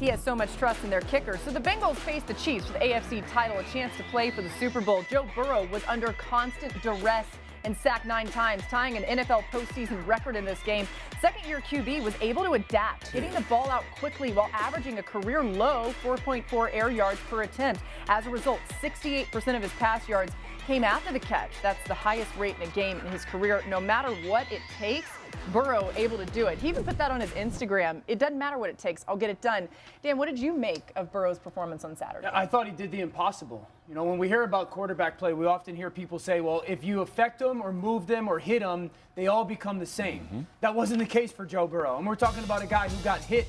he has so much trust in their kicker. So the Bengals face the Chiefs for the AFC title, a chance to play for the Super Bowl. Joe Burrow was under constant duress and sacked 9 times, tying an NFL postseason record in this game. Second-year QB was able to adapt, getting the ball out quickly while averaging a career-low 4.4 air yards per attempt. As a result, 68% of his pass yards came after the catch. That's the highest rate in a game in his career. No matter what it takes, Burrow able to do it. He even put that on his Instagram. It doesn't matter what it takes. I'll get it done. Dan, what did you make of Burrow's performance on Saturday? I thought he did the impossible. You know, when we hear about quarterback play, we often hear people say, well, if you affect them or move them or hit them, they all become the same. That wasn't the case for Joe Burrow. And we're talking about a guy who got hit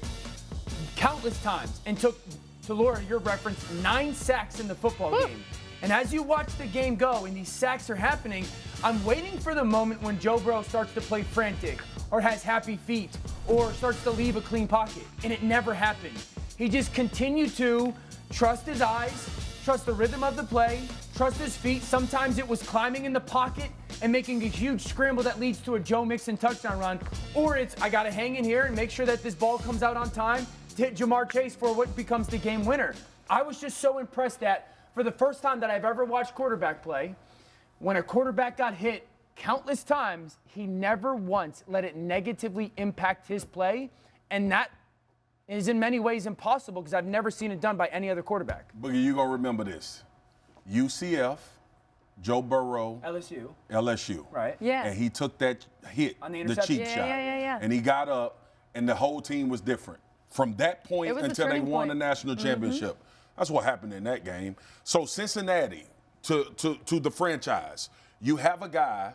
countless times and took, to Laura, your reference, 9 sacks in the football game. And as you watch the game go and these sacks are happening, I'm waiting for the moment when Joe Burrow starts to play frantic or has happy feet or starts to leave a clean pocket. And it never happened. He just continued to trust his eyes, trust the rhythm of the play, trust his feet. Sometimes it was climbing in the pocket and making a huge scramble that leads to a Joe Mixon touchdown run. Or it's, I got to hang in here and make sure that this ball comes out on time to hit Jamar Chase for what becomes the game winner. I was just so impressed that for the first time that I've ever watched quarterback play, when a quarterback got hit countless times, he never once let it negatively impact his play. And that is in many ways impossible because I've never seen it done by any other quarterback. Boogie, you're going to remember this. UCF, Joe Burrow. LSU. Right. Yeah. And he took that hit, on the cheap shot. Yeah. And he got up, and the whole team was different. From that point until they won the national championship. That's what happened in that game. So Cincinnati, to the franchise, you have a guy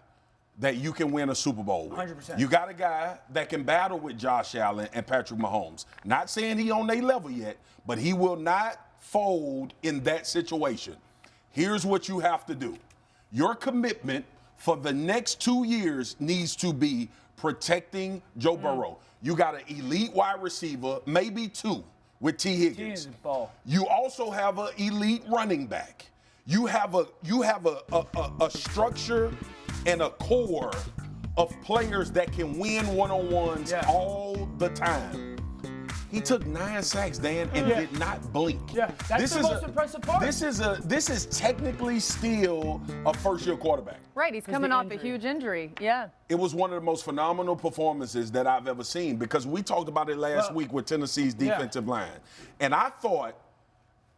that you can win a Super Bowl with. 100%. You got a guy that can battle with Josh Allen and Patrick Mahomes. Not saying he on their level yet, but he will not fold in that situation. Here's what you have to do. Your commitment for the next 2 years needs to be protecting Joe Burrow. You got an elite wide receiver, maybe 2. With T. Higgins. You also have an elite running back. You have a structure and a core of players that can win one-on-ones all the time. He took 9 sacks, Dan, and did not blink. Yeah, that's the most impressive part. This is technically still a first-year quarterback. Right, he's coming off a huge injury. Yeah. It was one of the most phenomenal performances that I've ever seen because we talked about it last week with Tennessee's defensive line. And I thought,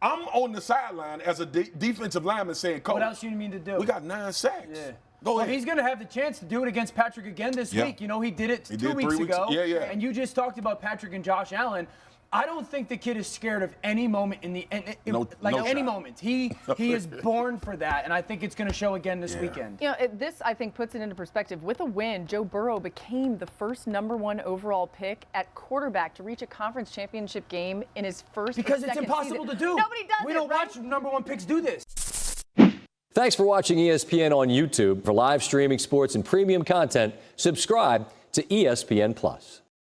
I'm on the sideline as a defensive lineman saying, Coach, what else you need me to do? We got 9 sacks. Yeah. Go ahead. He's going to have the chance to do it against Patrick again this week. You know, he did it 2 weeks ago. Yeah. And you just talked about Patrick and Josh Allen. I don't think the kid is scared of any moment any moment. He is born for that, and I think it's going to show again this weekend. You know, this, I think, puts it into perspective. With a win, Joe Burrow became the first #1 overall pick at quarterback to reach a conference championship game in his first Because it's impossible to do. Nobody does We don't watch #1 picks do this. Thanks for watching ESPN on YouTube. For live streaming sports and premium content, subscribe to ESPN+.